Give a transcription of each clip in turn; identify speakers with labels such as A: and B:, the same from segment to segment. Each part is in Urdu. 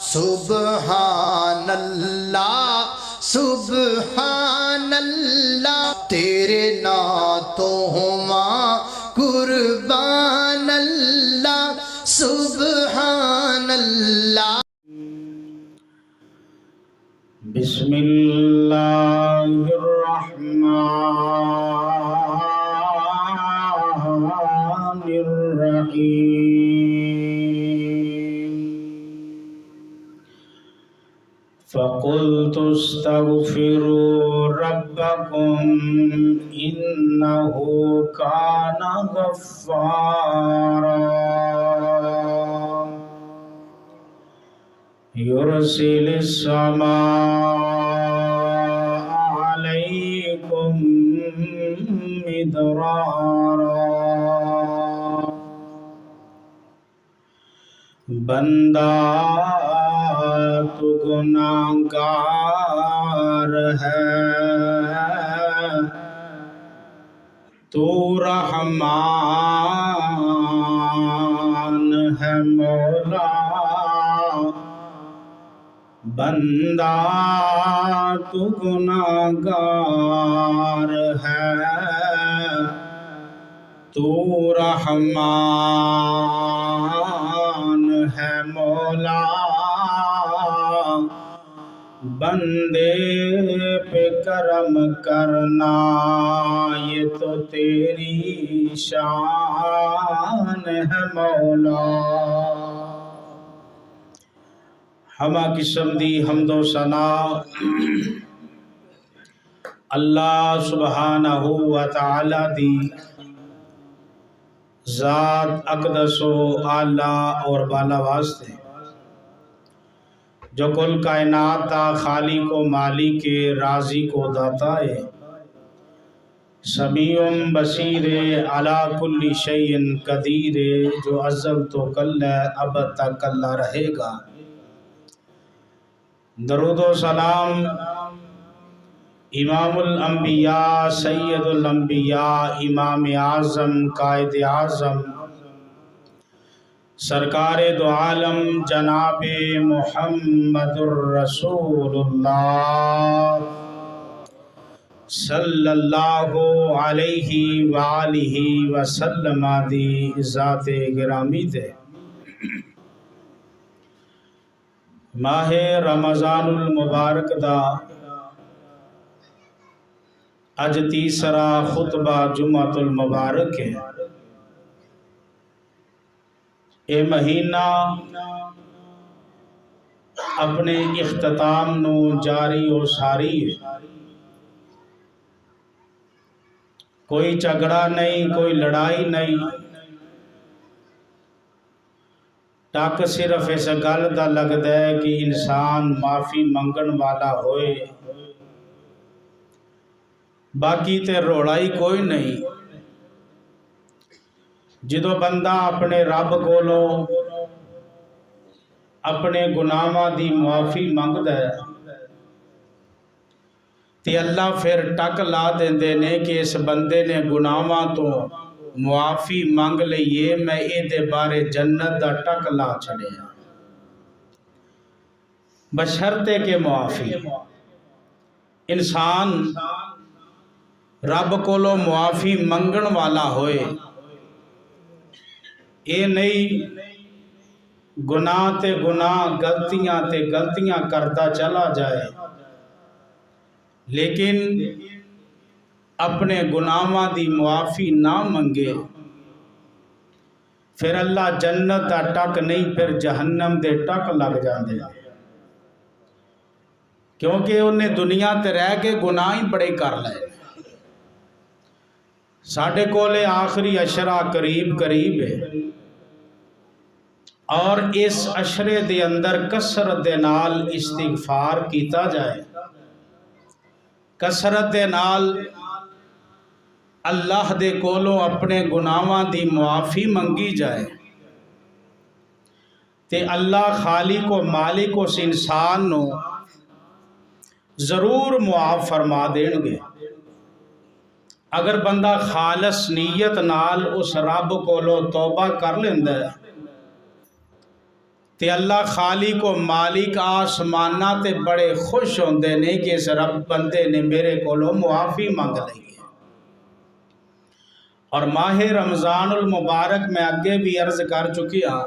A: سبحان اللہ سبحان اللہ، تیرے نعتوں ماں قربان اللہ سبحان اللہ۔
B: بسم اللہ الرحمن الرحیم۔ فقلت استغفروا ربکم انہ کان غفارا يرسل السماء عليكم مدرارا۔ بندہ تو گناہگار ہے، تو رحمان ہے مولا۔ بندہ تو گناہگار ہے، تو رحمان ہے مولا۔ بندے پہ کرم کرنا یہ تو تیری شان ہے مولا۔ ہمہ قسم دی حمد و ثنا اللہ سبحانہ و تعالی دی ذات اقدس و اعلیٰ اور بالا واسطے، جو کل کائنات دا خالق و مالک رازق و داتا ہے، سمیع بصیر علی کل شیء قدیر، جو ازل تو کل ہے ابد تک اللہ رہے گا۔ درود و سلام امام الانبیاء سید الانبیاء امام اعظم قائد اعظم سرکار دو عالم جناب محمد الرسول اللہ صلی اللہ علیہ وآلہ وسلم دی ذات گرامی تے۔ ماہ رمضان المبارک دا اج تیسرا خطبہ جمعۃ المبارک ہے۔ اے مہینہ اپنے اختتام نو جاری و ساری ہے، کوئی جھگڑا نہیں، کوئی لڑائی نہیں، ٹاک صرف اس گل دا لگدا ہے کہ انسان معافی منگن والا ہوئے، باقی تے روڑائی کوئی نہیں۔ جدو بندہ اپنے رب کولو اپنے گناہاں دی معافی منگدا ہے تے اللہ پھر ٹک لا دیندے نے کہ اس بندے نے گناہاں تو معافی منگ لئیے، میں اے دے بارے جنت دا ٹک لا چھڑے ہیں، بشرطے کے معافی۔ انسان رب کولو معافی منگن والا ہوئے، اے نہیں گناہ تے گناہ غلطیاں تے غلطیاں کرتا چلا جائے، لیکن اپنے گناہاں دی معافی نہ منگے، پھر اللہ جنت دا ٹک نہیں، پھر جہنم دے ٹک لگ جاندے، کیونکہ انہیں دنیا تے رہ کے گناہ ہی بڑے کر لائے۔ ساڑھے کولے آخری عشرہ قریب ہے، اور اس عشرے دے اندر کثرت دے نال استغفار کیتا جائے، کثرت دے نال اللہ دے کولوں اپنے گناہاں دی معافی منگی جائے، تے اللہ خالق و مالک اس انسان نو ضرور معاف فرما دین گے۔ اگر بندہ خالص نیت نال اس رب کولو توبہ کر لیندا ہے تے اللہ خالق و مالک آسمانہ تے بڑے خوش ہوندے نے کہ اس رب بندے نے میرے کولوں معافی مانگ لئی ہے۔ اور ماہ رمضان المبارک میں اگے بھی عرض کر چکی ہاں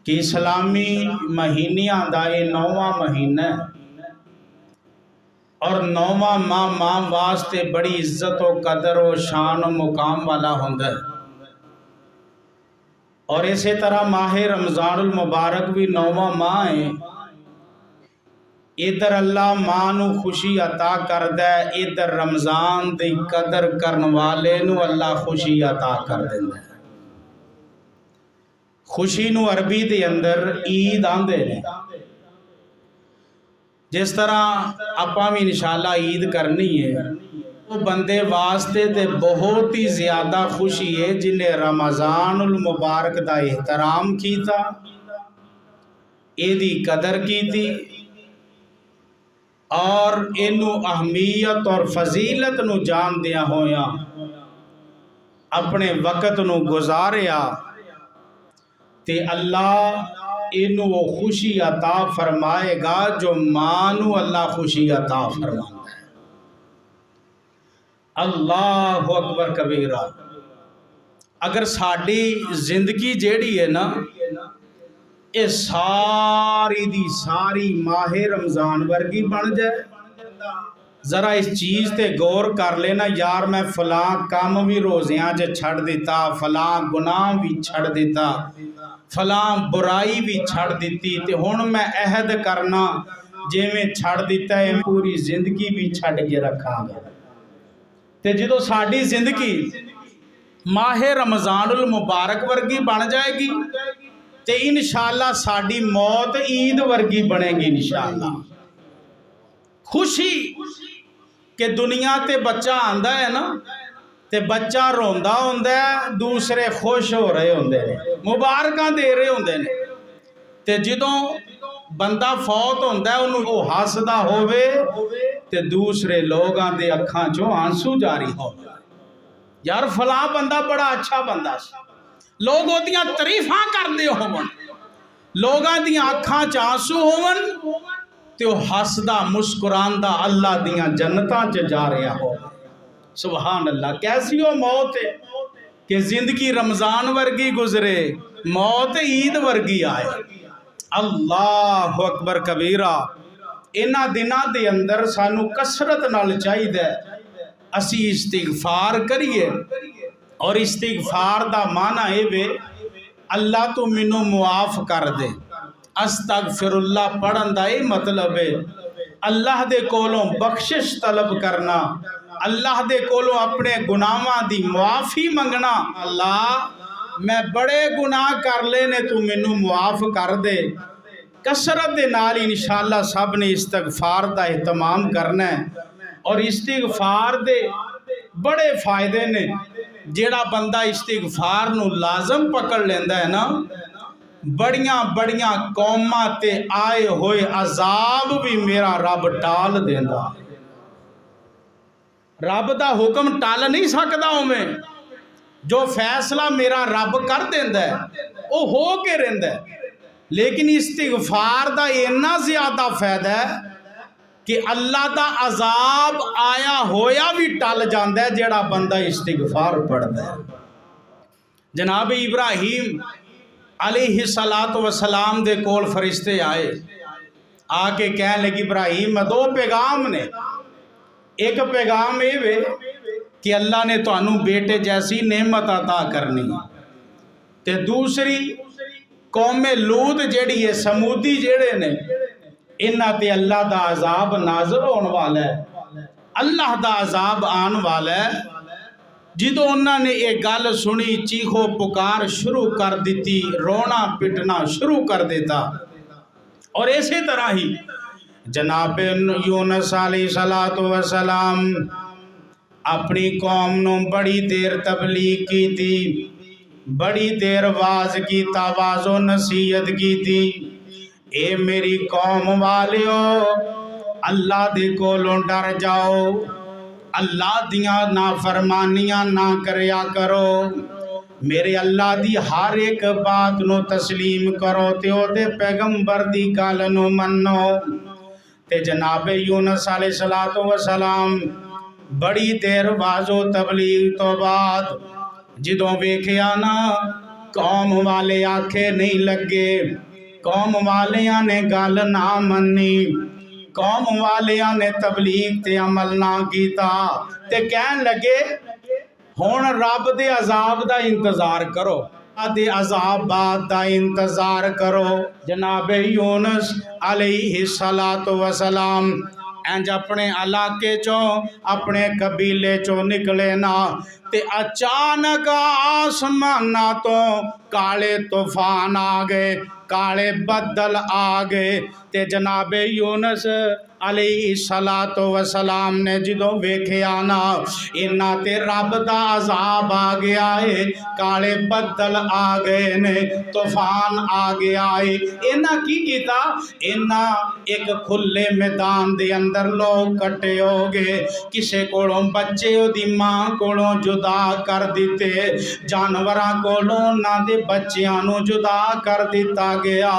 B: کہ اسلامی مہینیاں دا یہ 9واں مہینہ ہے، اور 9واں ماہ واسطے بڑی عزت و قدر و شان و مقام والا ہوندا ہے۔ اور اسی طرح ماہ رمضان المبارک بھی 9واں ماہ ہے۔ ادھر اللہ ماں نو خوشی عطا کردہ ہے، ادھر رمضان دی قدر کرن والے نو اللہ خوشی عطا کر دیندا ہے۔ خوشی نو عربی دے اندر عید آندے نے، جس طرح اپاں بھی انشاءاللہ عید کرنی ہے، وہ بندے واسطے تے بہت ہی زیادہ خوشی ہے جنہیں رمضان المبارک دا احترام کیتا، ایدی قدر کیتی، اور انو اہمیت اور فضیلت نو جان دیا ہویا، اپنے وقت نو گزاریا، تے اللہ انو وہ خوشی عطا فرمائے گا جو مانو اللہ خوشی عطا فرمائے گا۔ اللہ اکبر کبیرہ۔ اگر ساڑی زندگی جیڑی ہے نا، یہ ساری دی ساری ماہ رمضان ورگی بن جائے، ذرا اس چیز تے غور کر لینا، یار میں فلاں کام بھی روزیاں جے چھڑ دیتا، فلاں گناہ بھی چھڑ دیتا، فلاں برائی بھی چھڑ دیتی، تے ہن میں عہد کرنا جے میں چھڑ دیتا ہے پوری زندگی بھی چھڑ کے رکھا گا۔ تے جدو ساڑی زندگی ماہ رمضان المبارک ورگی بن جائے گی تے انشاءاللہ ساڑی موت عید ورگی بنے گی انشاءاللہ۔ خوشی کہ دنیا تے بچہ آندہ ہے نا، تے بچہ روندہ ہوندہ ہے، دوسرے خوش ہو رہے ہوندے نے، مبارکاں دے رہے ہوندے نے، تے جدوں بندہ فوت ہوندہ ہے انہوں وہ ہسدا ہووے تے دوسرے لوگاں دے اکھاں چوں آنسو جاری ہو، یار فلاں بندہ بڑا اچھا بندہ سی، لوگ دیاں تعریفاں کر دے ہون، لوگاں دیاں اکھاں چ آنسو ہون تے وہ ہسدا مسکراندہ اللہ دیاں جنتاں چ جا رہا ہو۔ سبحان اللہ، کیسی ہو موت ہے کہ زندگی رمضان ورگی گزرے، موت عید ورگی آئے۔ اللہ اکبر کبیرہ۔ انہاں دناں دے اندر سانو کثرت نال چاہیے اسی استغفار کریے، اور استغفار دا معنی ہے وے اللہ تو منو معاف کر دے۔ استغفر اللہ پڑھن دا یہ مطلب ہے اللہ دے کولوں بخشش طلب کرنا، اللہ دے کولوں اپنے گناہاں دی معافی منگنا، اللہ میں بڑے گناہ کر لینے تو منو معاف کر دے۔ کثرت دے نال انشاءاللہ سب نے استغفار دا اہتمام کرنا ہے، اور استغفار دے بڑے فائدے نے۔ جیڑا بندہ استغفار نو لازم پکڑ لیندہ ہے نا، بڑیاں بڑیاں قوماں تے آئے ہوئے عذاب بھی میرا رب ٹال دیندہ۔ رب دا حکم ٹال نہیں سکتا ہوں میں، جو فیصلہ میرا رب کر دیندہ ہے وہ ہو کے رہندہ ہے، لیکن استغفار دا اتنا زیادہ فائدہ ہے کہ اللہ دا عذاب آیا ہویا بھی ٹل جاندہ ہے جیڑا بندہ استغفار پڑھتا ہے۔ جناب ابراہیم علیہ السلام دے کول فرشتے آئے، آکے کہنے لگی ابراہیم میں دو پیغام نے، ایک پیغام یہ کہ اللہ نے تو انہوں بیٹے جیسی نعمت عطا کرنی، تے دوسری قوم لوط جیڑی ہے، سمودی جیڑے نے، انہاں تے اللہ دا عذاب نازل ہون والا ہے، اللہ دا عذاب آن والا ہے۔ جدو انہوں نے ایک گل سنی، چیخو پکار شروع کر دیتی، رونا پٹنا شروع کر دیتا۔ اور اسی طرح ہی جناب یونس علیہ السلام اپنی قوم نو بڑی دیر تبلیغ کی تھی، بڑی دیر واز کی تاواز و نصیحت کی تھی، اے میری قوم والیو اللہ دے کولوں ڈر جاؤ، اللہ دیاں نافرمانیاں نہ کریا کرو، میرے اللہ دی ہر ایک بات نو تسلیم کرو تے او دے پیغمبر دی گل نو منو۔ تے جناب یونس علیہ السلام بڑی دیر واضح تبلیغ تو بعد جدوں ویکھیا نا قوم والے آکھے نہیں لگے، قوم والیاں نے گل نہ منی، قوم والیاں نے تبلیغ تے عمل نہ کیتا تے کہن لگے ہن رب دے عذاب دا انتظار کرو، دے عذاب بعد دا انتظار کرو۔ جناب یونس علیہ السلام انج اپنے علاقے چوں اپنے قبیلے چوں نکلے نا تے اچانک آسماناں تو کالے طوفان آ گئے، کالے بدل آ گئے تے جناب یونس علیہ السلام نے جدوں ویکھیا نا انہاں تے رب دا عذاب آ گیا ہے، کالے بدل آ گئے نے، طوفان آ گیا ہے، انہاں کی کیتا؟ انہاں ایک کھلے میدان دے اندر لوگ کٹے ہو گئے، کسے کولوں بچے دی ماں کولوں جدا کر دیتے، جانوراں کولوں نہ دے بچیاں نو جدا کر دیتا گیا،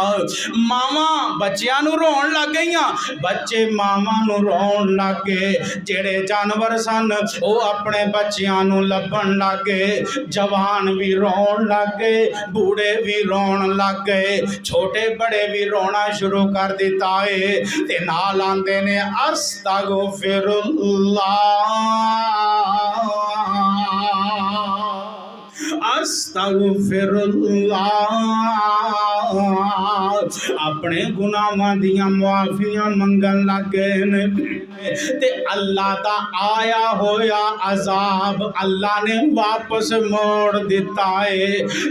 B: ماواں بچیاں نو رون لگ گئیاں، بچے ماما نو رون لگ گئے، جڑے جانور سن او اپنے بچیاں نو لبن لگ گئے، جوان بھی رون لگ گئے، بوڑھے بھی رون لگ گئے، چھوٹے بڑے بھی رونا شروع کر دیتا ہے تے نال آندے نے استغفر اللہ استغفر اللہ، اپنے گناہاں دیاں معافیاں منگن لگ گئے نے تے اللہ دا آیا ہویا عذاب اللہ نے واپس موڑ دیتا ہے،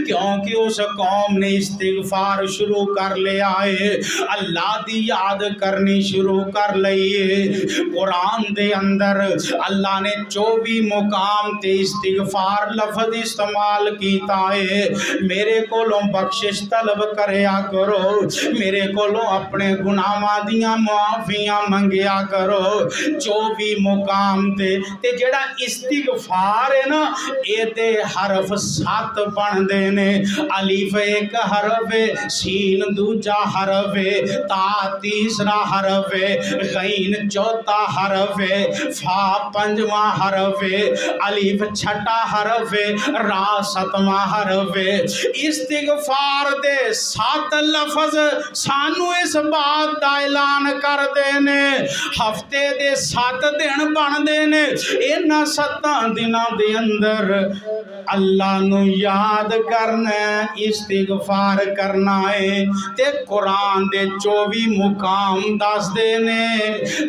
B: کیونکہ اس قوم نے استغفار شروع کر لیا ہے، اللہ دی یاد کرنی شروع کر لئی ہے۔ قرآن دے اندر اللہ نے 24 مقام تے استغفار لفظ استعمال کیتا ہے، میرے کولوں بخشش طلب کریا کرو، میرے کولوں اپنے گناہاں دیاں معافیاں منگیا کرو، 24 مقام تے جڑا استغفار ہے نا اے تے حرف 7 بن دے نے، الف ایک حرف ہے، سین دوجا حرف ہے، تا تیسرا حرف ہے، غین چوتھا حرف ہے، فا پنجواں حرف ہے، الف چھٹا حرف ہے، را 7واں حرف ہے۔ استغفار دے 7 لفظ سانو اس بات دا اعلان کر دینے، ہفتے دے 7 دن بن دینے، انہاں 7 دناں دے اندر اللہ نو یاد کرنا ہے، استغفار کرنا ہے تے قرآن دے 24 مقام دس دینے،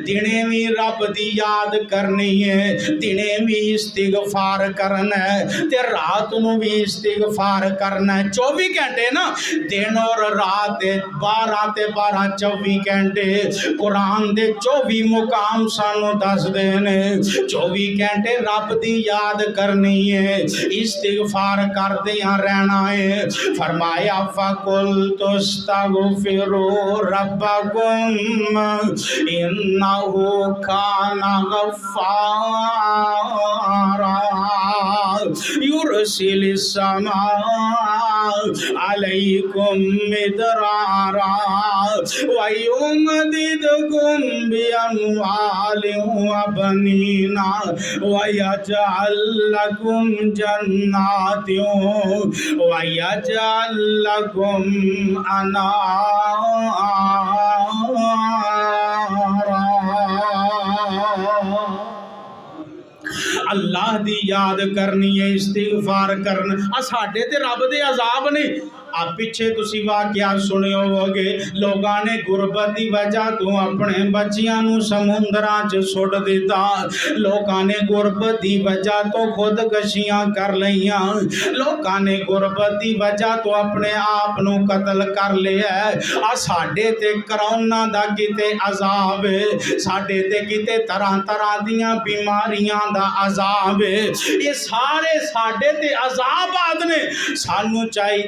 B: دنے بھی رب دی یاد کرنی ہے، دنے بھی استغفار کرنا ہے تے رات نو بھی استغفار کرنا ہے، 24 گھنٹے نا دن اور رات 12 تے 12 24 گھنٹے قرآن دے 24 مقام سانو دس دینے، 24 گھنٹے رب دی یاد کرنی ہے، استغفار کر دیا رہنا ہے۔ فرمایا فَقُلْتُ اسْتَغْفِرُوا رَبَّكُمْ إِنَّهُ كَانَ غَفَّارًا يُرْسِلِ السَّمَاءَ عَلَيْكُمْ مِدْرَارًا وَيُمْدِدْكُمْ بِأَمْوَالٍ وَبَنِينَ وَيَجْعَلْ لَكُمْ جَنَّاتٍ وَيَجْعَلْ لَكُمْ أَنْهَارًا۔ اللہ دی یاد کرنی ہے، استغفار کرنا، ساڈے تے رب دے عذاب نہیں۔ آپ پیچھے تسی واقعہ سنے ہوگے، لوگاں نے غربت دی وجہ تو اپنے بچیاں نو سمندراں چ سٹ دیتا، لوگاں نے غربت دی وجہ تو خودکشیاں کر لیاں، لوگاں نے غربت دی وجہ تو اپنے آپ نو قتل کر لیا ہے۔ ساڈے تے کرونا دا کتے عذاب ہے، ساڈے تے کتے طرح طرح دیاں بیماریاں دا عذاب ہے، یہ سارے ساڈے تے عذاب آدنے، سانو چاہیے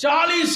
B: 40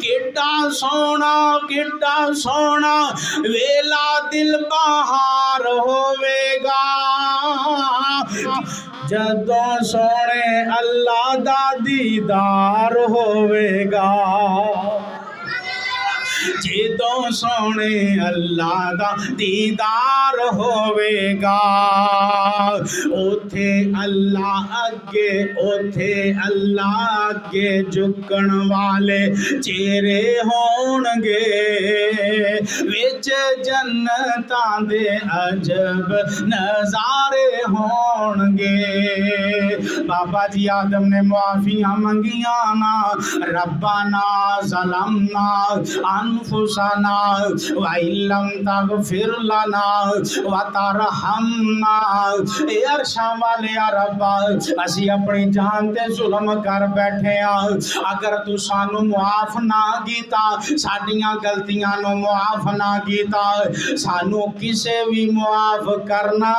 B: کیڈا سونا ویلا دل بہار ہوے گا جدوں سونے اللہ دا دیدار ہوے گا جدوں سونے اللہ دا دیدار ہوے گا اوتھے اللہ اگے جھکن والے چہرے ہون گے وچ جنتاں دے عجب نظارے ہون گے بابا جی آدم نے معافیاں منگیاں نا ربنا ظلمنا انفسنا وَإِن لَّمْ تَغْفِرْ لَنَا وَتَرْحَمْنَا اے عرشاں والے یا رب اسی اپنی جان تے ظلم کر بیٹھے اگر تو سانو معاف نہ کیتا ساڈیاں غلطیاں نو معاف نہ کیتا سانو کسے بھی معاف کرنا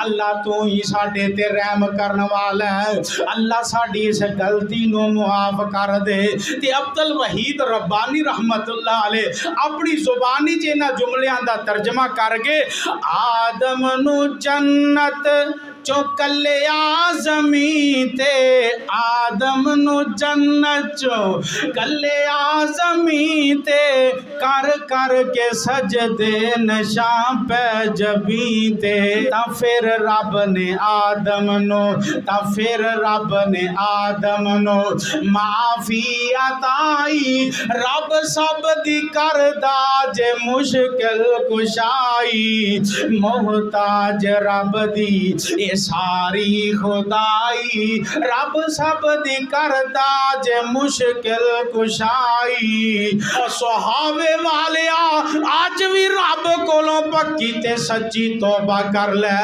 B: اللہ تو ہی ساڈے تے رحم کرن والا ہے اللہ ساڈی اس غلطی نو معاف کر دے تے عبد الوحید ربانی رحمت اللہ علیہ اپنی زبانی چ انہاں جملیاں دا ترجمہ کر کے آدم نو جنت چو کلیا زمین تے آدم نو جنت چو کلیا زمین تے کر کے سجدے نشاں پہ جبیں تے تا پھر رب نے آدم نو معافی عطائی رب سب دی کردہ جے مشکل کشائی محتاج رب دی اے ساری خدائی رب سب دی کردہ جے مشکل کشائی سہاوے والیا آج بھی رب کولوں پکی تے سچی توبہ کر لے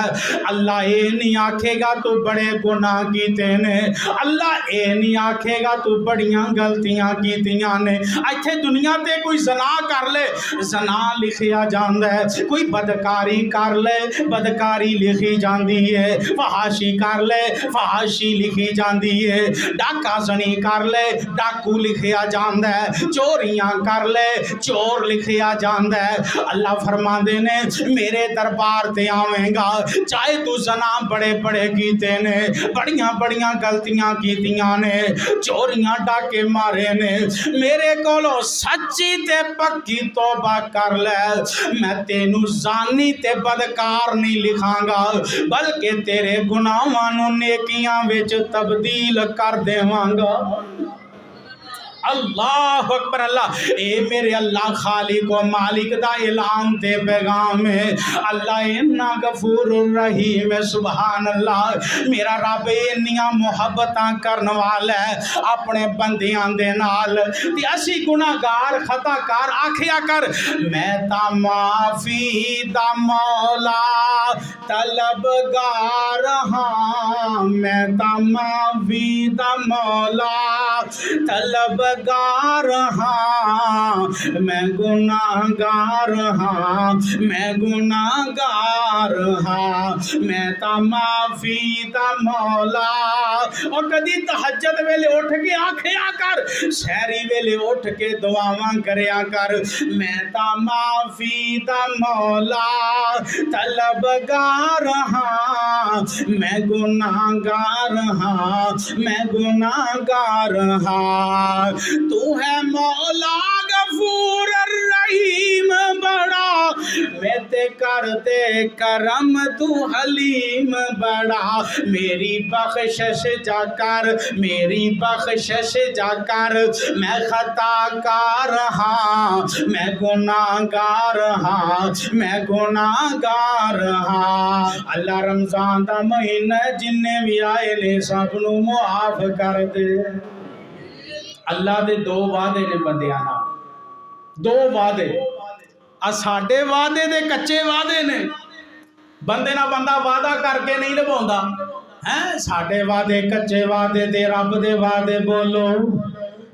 B: اللہ اے نہیں آکھے گا تو بڑے گناہ کیتے نے اللہ اے نہیں آکھے گا تو بڑیاں غلطیاں کیتیاں نے ایتھے دنیا تے کوئی زنا کر لے زنا لکھیا جاندا ہے کوئی بدکاری کر لے بدکاری لکھی جاندی ہے فحاشی کر لے فحاشی لکھی جاندی ہے ڈاکہ زنی کر لے ڈاکو لکھیا جاندا ہے چوریاں کر لے چور لکھیا جاندا ہے اللہ فرماندے نے میرے دربار تے آویں گا چاہے تو زنا بڑے بڑے کیتے نے بڑیاں غلطیاں کیتیاں نے چوریاں ڈاکے مارے نے میرے کولو سچی تے پکی توبہ کر لے میں تینو زانی تے بدکار نہیں لکھاں گا بلکہ تیرے گناہاں نو نیکیاں وچ تبدیل کر دیواں گا اللہ اکبر اللہ اے میرے اللہ خالق و مالک دا اعلان تے پیغام ہے اللہ اتنا غفور الرحیم ہے سبحان اللہ میرا رب انیاں محبتاں کرن والا ہے اپنے بندیاں دے نال تے اسی گناہگار خطا کار آکھیا کر میں تا معافی دا مولا طلبگار ہاں میں تا معافی دا مولا طلبگار ہاں میں گناہگار ہاں میں تا معافی دا مولا اور کدی تہجد ویلے اٹھ کے آکھیا کر سحری ویلے اٹھ کے دعاواں کریا کر میں تا معافی دا مولا طلبگار ہاں میں گناہگار ہاں تو ہے مولا غفور الرحیم بڑا میں تے کرتے کرم تو حلیم بڑا میری بخشش جا کر میں خطا کار ہاں میں گناہگار ہاں اللہ رمضان دا مہینہ جننے بھی آئے نے سب نو معاف کر دے اللہ دے دو وعدے نے بندیاں نال دو وعدے ساڈے وعدے دے کچے وعدے نے بندے نہ بندہ وعدہ کر کے نہیں نبھاوندا ہیں ساڈے وعدے کچے وعدے تے رب دے وعدے بولو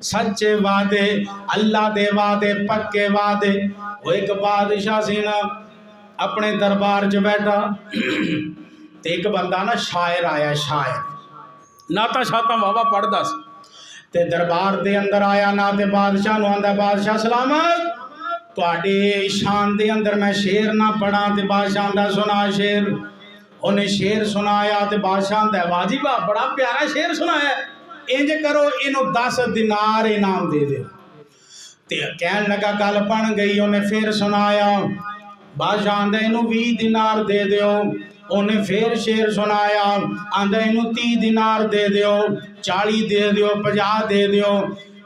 B: سچے وعدے اللہ دے وعدے پکے وعدے وہ ایک بادشاہ سی نا اپنے دربار چ بیٹھا تے ایک بندہ نا شاعر آیا شاعر نعتاں شاعتاں واہ پڑھدا سی تے تے دربار دے اندر آیا نا تے بادشاہ نو آندا بادشاہ سلامت تواڈے شان دے اندر میں شعر نہ پڑھا تے بادشاہ آندا سنا شعر انہیں شعر سنایا تے بادشاہ آندا ہے واجی واہ بڑا پیارا شعر سنایا انج کرو اینو 10 دینار انعام دے دے تے کہن لگا گل بن گئی انہیں پھر سنایا بادشاہ آندا اینو 20 دینار دے دیو انہیں پھر شعر سنایا آندا اینو 30 دینار دے دیو 40 دے دیو 50 دے دیو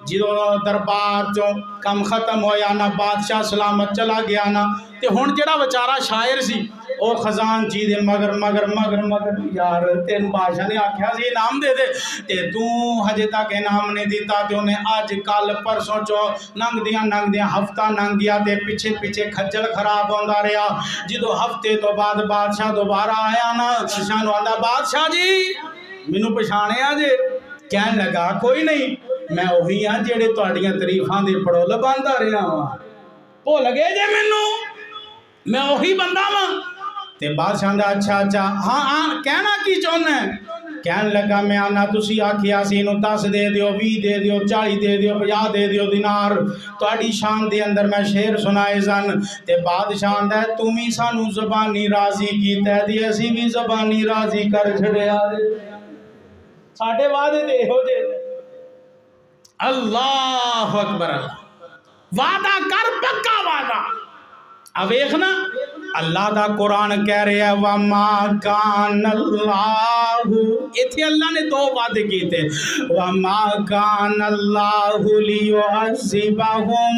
B: جدو دربار چوں کم ختم ہویا نا بادشاہ سلامت چلا گیا نا تے ہن جڑا بیچارہ شاعر سی او خزانچی دے مگر یار تین بادشاہ نے آکھیا سی انعام دے دے تے تو ہجے تک انعام نہیں دیتا تے انہیں اج کل پرسوں چو ننگ دیاں ہفتہ ننگ گیا تے پیچھے کھجل خراب ہوندا رہیا جدو ہفتے تو بعد بادشاہ دوبارہ آیا نا بادشاہ نو آندا بادشاہ جی مینوں پچھاڑیا جے کہن لگا کوئی نہیں میں وہی ہاں جڑے تہاڈیاں تعریفاں دے پڑول باندا رہیا ہاں بھول گئے جے مینوں میں وہی بندہ ہاں تے بادشاہ دا اچھا ہاں کہنا کی چاہنا ہے کہن لگا میں آنا تسی آکھیا سی انہوں 10 دے دیو 20 دے دیو 40 دے دیو 50 دے دیو دینار تہاڈی شان دے اندر میں شعر سنائے سن تے بادشاہ آندا ہے تم ہی سانو زبانی راضی کیتا ہے تے اسی بھی زبانی راضی کر چھڑیا ساڈے وعدے تے ہو جے اللہ اکبر اللہ وعدہ کر پکا وعدہ اب دیکھنا اللہ دا قرآن کہہ رہے ہیں وَمَا كَانَ اللَّهُ ایتھے اللہ نے 2 وعدے کیے تھے وَمَا كَانَ اللَّهُ لِيُعَذِّبَهُمْ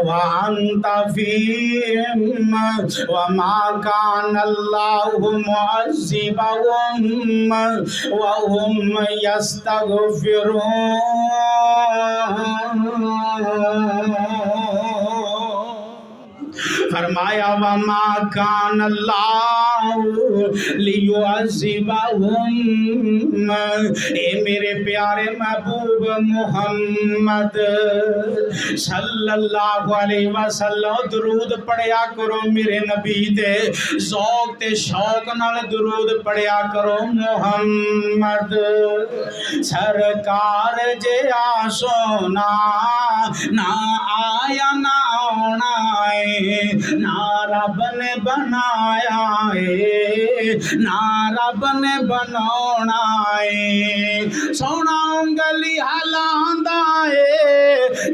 B: وَأَنْتَ فِيهِمْ وَمَا كَانَ اللَّهُ مُعَذِّبَهُمْ وَهُمْ يَسْتَغْفِرُونَ فرمایا وَمَا كَانَ اللَّهُ لِيُعَذِّبَهُمْ اے میرے پیارے محبوب محمد صلی اللہ علیہ وسلم درود پڑھیا کرو میرے نبی دے ذوق تے شوق نال درود پڑھیا کرو محمد سرکار جے آسونا نہ آیا نہ آنا نہ رب نے بنایا نہ رب نے بناونا سونا انگلی ہلاندا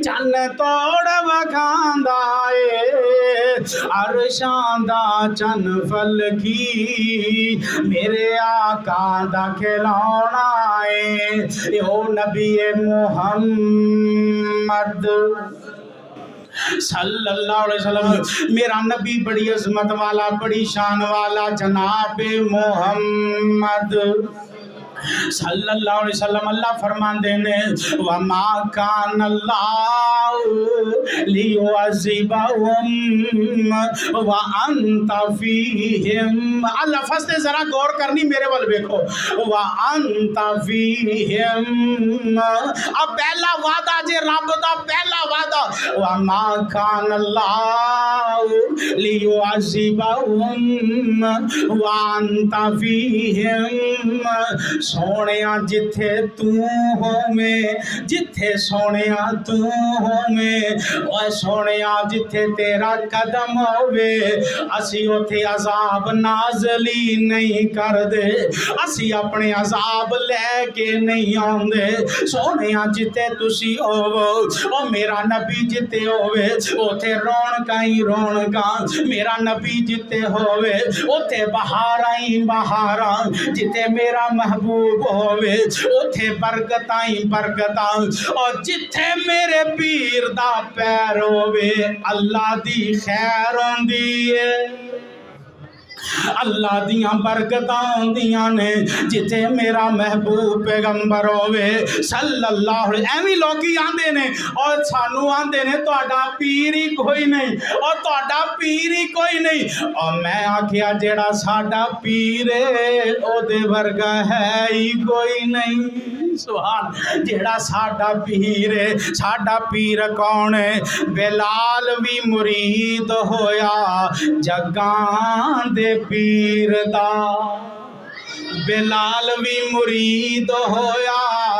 B: چن توڑ وکھاندا عرشاں دا چن فلکی میرے آقا دا کھلاونا او نبی محمد صلی اللہ علیہ وسلم میرا نبی بڑی عظمت والا بڑی شان والا جناب محمد صلی اللہ علیہ وسلم اللہ فرمان دینے وَمَا كَانَ اللَّهُ لِيُعَذِّبَهُمْ وَأَنْتَ فِيهِمْ اللہ فصل ذرا غور کرنی میرے وال بیکھو وَأَنْتَ فِيهِمْ اب پہلا وعدہ جے رب دا پہلا وعدہ وَمَا كَانَ اللَّهُ لِيُعَذِّبَهُمْ وَأَنْتَ فِيهِمْ سونیاں جتھے تو ہوویں جتھے سونیاں تو ہوویں اوے سونیاں جتھے تیرا قدم ہووے اسی اوتھے عذاب نازلی نہیں کر دے اسی اپنے عذاب لے کے نہیں آندے سونیاں جتھے تسی ہوو او میرا نبی جتھے ہووے اوتھے رونقاں ہی رونقاں میرا نبی جتھے ہووے اوتھے بہاراں ہی بہاراں جتھے میرا محبوب ہووے اوتھے برکتاں ہی برکتاں اور جتھے میرے پیر دا پیر ہووے اللہ دی خیر ہوندی ہے اللہ دیاں برکتاں ہوندیاں نے جتھے میرا محبوب پیغمبر ہووے صلی اللہ علیہ ایویں لوکی آندے نے اور سانو آندے نے تہاڈا پیر ہی کوئی نہیں اور تہاڈا پیر ہی کوئی نہیں اور میں آکھیا جیڑا ساڈا پیر ہے او دے ورگا ہے ہی کوئی نہیں سبحان جیڑا ساڈا پیر ہے ساڈا پیر کون ہے بلال بھی مرید ہویا جگاں دے پیر دا بلال بھی مرید ہویا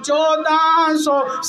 B: 1400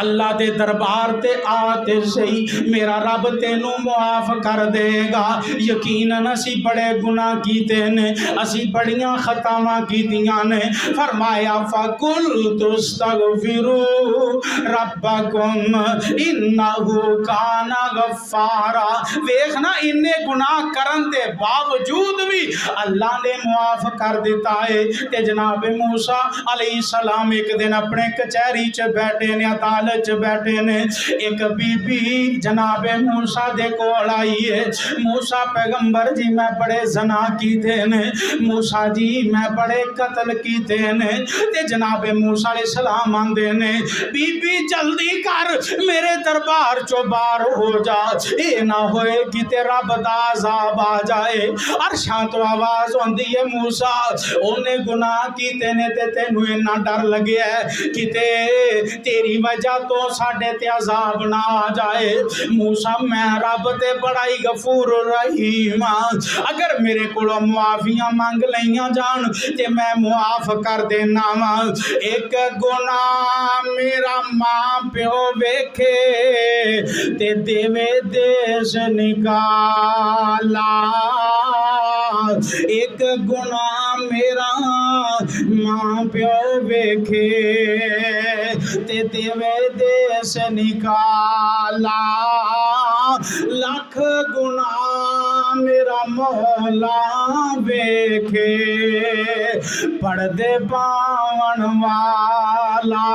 B: اللہ دے دربار تے آتے سہی میرا رب تینوں معاف کر دے گا۔ یقیناً اسی بڑے گناہ کیتے نے، اسی بڑیاں خطاواں کیتیاں نے۔ فرمایا فَقُلْتُ اسْتَغْفِرُوا رَبَّكُمْ إِنَّهُ كَانَ غَفَّارًا۔ ویکھنا انے گناہ کرن دے باوجود بھی اللہ نے معاف کر دیتا ہے۔ تے جناب موسیٰ علیہ السلام ایک دن اپنے کچہری چ بیٹھے نے، عدالت چ بیٹھے نے، ایک بی بی جناب موسیٰ دے کول آئی ہے۔ موسیٰ پیغمبر جی میں بڑے زنا کیتے نے، موسیٰ جی میں بڑے قتل کیتے نے۔ تے جناب موسیٰ علیہ السلام آندے نے بی بی جلدی کر میرے دربار چو باہر ہو جا، اے نہ ہوئے کہ تیرا بدا عذاب آ جائے۔ عرشاں تو آواز ہوندی ہے موسیٰ اونے گناہ کیتے نے تے تینوں اتنا ڈر لگے ہے کہ تیری وجہ تو ساڈے تے عذاب نہ آ جائے۔ موسیٰ میں رب تے بڑا ہی غفور رحیم ہاں، اگر میرے کولوں معافیاں مانگ لیاں جان تے میں معاف کر دینا وا۔ ایک گناہ میرا ماں پیو ویکھے تے دیوے دیس نکالا، ایک گناہ میرا ماں پیو ویکھے تے دیوے دیس نکالا، لکھ گناہ میرا مولا ویکھے پردے پاون والا۔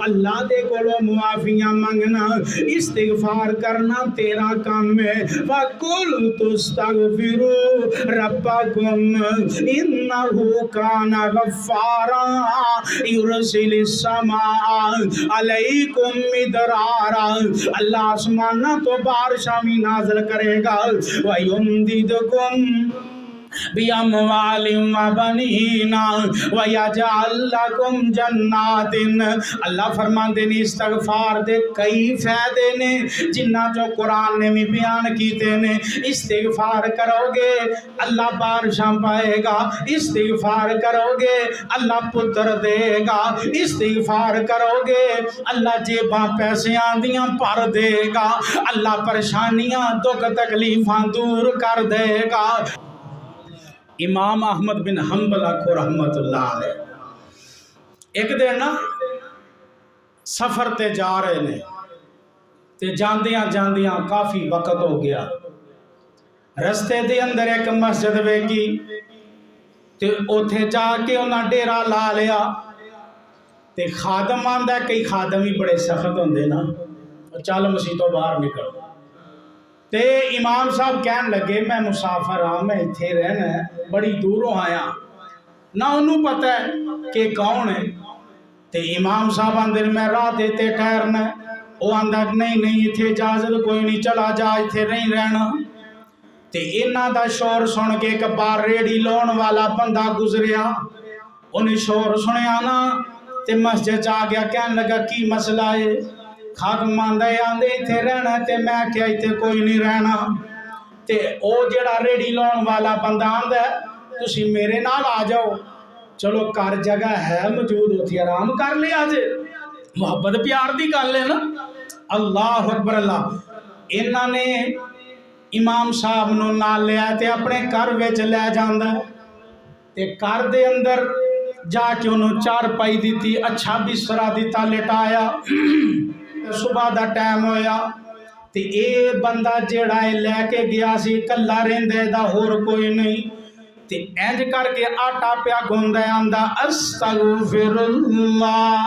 B: اللہ دے کولوں معافیاں منگنا استغفار کرنا تیرا کام ہے۔ فَقُلْتُ اسْتَغْفِرُوا رَبَّكُمْ إِنَّهُ كَانَ غَفَّارًا يُرْسِلِ السَّمَاءَ عَلَيْكُمْ مِدْرَارًا، اللہ آسمانہ تو بارشاں بھی نازل کرے گا۔ وَيُمْدِدْكُمْ بِأَمْوَالٍ وَبَنِينَ وَيَجْعَلْ لَكُمْ جَنَّاتٍ۔ اللہ فرماندے نے استغفار دے کئی فائدے نے جنہ جو قرآن نے بھی بیان کیتے نے۔ استغفار کرو گے اللہ بارشاں پائے گا، استغفار کرو گے اللہ پتر دے گا، استغفار کرو گے اللہ جیباں پیسے آندیاں پر دے گا، اللہ پریشانیاں دکھ تکلیفاں دور کر دے گا۔ امام احمد بن حنبل کو رحمت اللہ علیہ ایک دن نا سفر تے جا رہے نے تے جاندیاں جاندیاں کافی وقت ہو گیا، رستے دے اندر ایک مسجد ویکھی تے اوتھے جا کے انہاں ڈیرا لا لیا۔ تے خادم آندا ہے، کئی خادم ہی بڑے سخت ہوندے نا، چل مسجد تو باہر نکل۔ تے امام صاحب کہن لگے میں مسافر ہاں، میں اتھے رہنا ہے، بڑی دوروں آیا، نہ انہوں پتہ ہے کہ کون ہے۔ تے امام صاحب آندے میں راہ دیتے ٹھہرنا ہے، وہ آندہ نہیں اتھے اجازت کوئی نہیں، چلا جا اتھے نہیں رہنا۔ تے انہاں دا شور سن کے ایک بار ریڑی لون والا بندہ گزریا، انہیں شور سنیا نا تے مسجد جا گیا، کہن لگا کی مسئلہ ہے؟ خادم آندے اتھے رہنا تے میں کیا اتھے کوئی نہیں رہنا۔ تے او جڑا ریڑی لون والا بندہ آندا ہے تسی میرے نال آ جاؤ، چلو کر جگہ ہے موجود ہوتی آرام کر لیا جے، محبت پیار دی گل ہے نا۔ اللہ اکبر اللہ۔ انہاں نے امام صاحب نو نال لیا تے اپنے گھر وچ لے جاندا ہے تے گھر دے اندر جا کے انہوں چار پائی دیتی، اچھا بسترا دیتا، لٹایا۔ صبح دا ٹائم ہویا تے اے بندہ جیڑا ہے لے کے گیا سی کلا رہندے دا ہور کوئی نہیں، تے اینج کر کے آٹا پیا گھندے آندا استغفر اللہ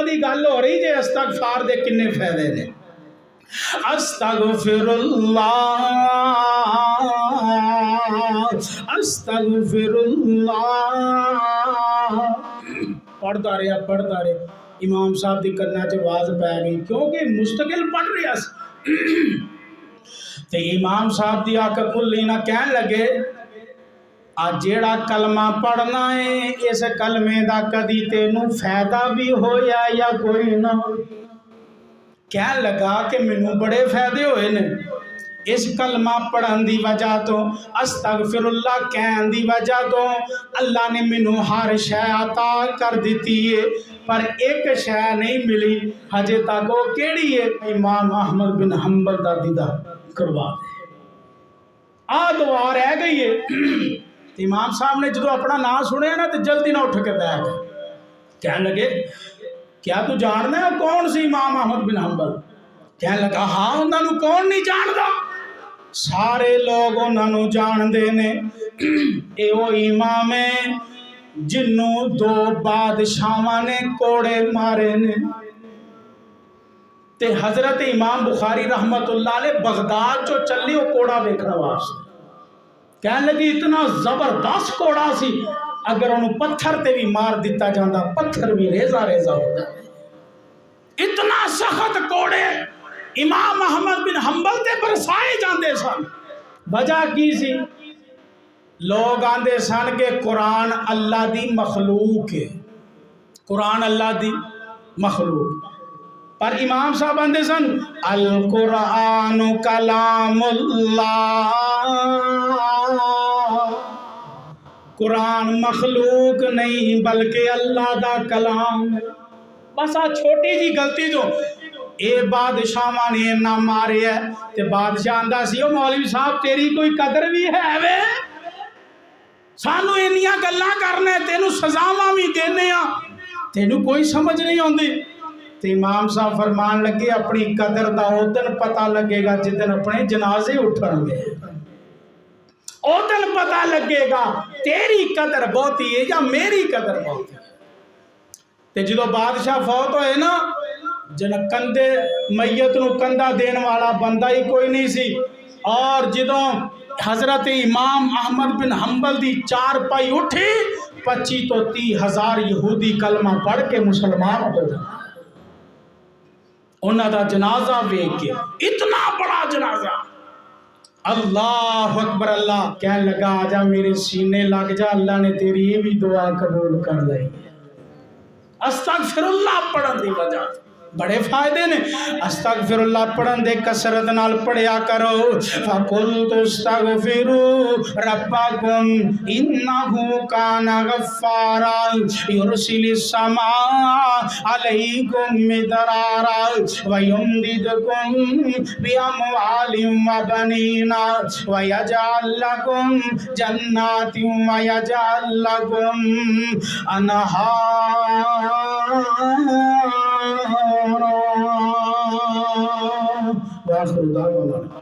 B: دی گل ہو رہی جے استغفار دے کنے فائدے نے۔ استغفر اللہ استغفر اللہ، پڑھتا رہا امام صاحب دی کرنا چ آواز پی گئی کیونکہ مستقل پڑھ رہا سی۔ تے امام صاحب دی آنکھ کھلی نہ، کہن لگے آج جیڑا کلمہ پڑھنا ہے اس کلمے دا کدی تینوں فائدہ بھی ہویا یا کوئی نہ؟ کہن لگا کہ مینوں بڑے فائدے ہوئے نے، اس کلمہ پڑھن دی وجہ تو استغفر اللہ کہن دی وجہ تو اللہ نے مینوں ہر شے عطا کر دیتی ہے، پر ایک شے نہیں ملی ہجے تک، وہ کیڑی ہے؟ امام احمد بن حنبل دا دیدار کروا دے۔ آ دعا رہ گئی ہے۔ امام صاحب نے جدو اپنا نام سنیا نا تو جلدی نہ اٹھ کے بیٹھ گئے، کہنے لگے کیا تو جاننا ہے کون سی امام احمد بن حنبل؟ کہنے لگا ہاں انہوں نے کون نہیں جاندا، سارے لوگ انہوں نے جان دے نے، اے وہ امام ہے جنوں دو بادشاہاں نے کوڑے مارے نے۔ تے حضرت امام بخاری رحمت اللہ علیہ بغداد جو چلی وہ کوڑا ویکھنا واسطے، کہنے لگی اتنا زبردست کوڑا سی اگر انہوں پتھر تے بھی مار دیتا جاندہ پتھر بھی ریزہ ریزہ ہوتا ہے، اتنا سخت کوڑے امام احمد بن حنبل تے برسائے جاندے سن۔ وجہ کی سی؟ لوگ آندے سن کہ قرآن اللہ دی مخلوق ہے، قرآن اللہ دی مخلوق، پر امام صاحب آندے سن القرآن کلام اللہ، قرآن مخلوق نہیں بلکہ اللہ دا کلام۔ بس آ چھوٹی جی غلطی جو اے بادشاہ نے نہ مارے ہے تے بادشاہ آندہ سی او مولوی صاحب تیری کوئی قدر بھی ہے وے، سانو انیاں گلاں کرنے تینوں سزاواں بھی دینے ہاں، تینوں کوئی سمجھ نہیں ہوندی۔ تے امام صاحب فرمان لگے اپنی قدر دا او دن پتہ لگے گا جدن اپنے جنازے اٹھن گے، او دن پتہ لگے گا تیری قدر بہتی ہے یا میری قدر بہتی ہے۔ تے جدو بادشاہ فوت ہوئے نا، جن کندے میت نو کندہ دین والا بندہ ہی کوئی نہیں سی، اور جدو حضرت امام احمد بن حنبل دی چار پائی اٹھی 25 تو 30 ہزار یہودی کلمہ پڑھ کے مسلمان ہو گئے، انہاں دا جنازہ ویکھ کے، اتنا بڑا جنازہ۔ اللہ اکبر، اللہ کہنے لگا آجا میرے سینے لگ جا، اللہ نے تیری یہ بھی دعا قبول کر لئی۔ استغفر اللہ پڑھن دی وجہ بڑے فائدے نے، استغفر اللہ پڑھن دے کسرت نال پڑھیا کرو۔ فَقُلْتُ اسْتَغْفِرُوا رَبَّكُمْ إِنَّهُ كَانَ غَفَّارًا يُرْسِلِ السَّمَاءَ عَلَيْكُمْ مِدْرَارًا وَيُمْدِدْكُمْ بِأَمْوَالٍ وَبَنِينَ وَيَجْعَلْ لَكُمْ جَنَّاتٍ وَيَجْعَلْ لَكُمْ أَنْهَارًا۔ وآخر دعوانا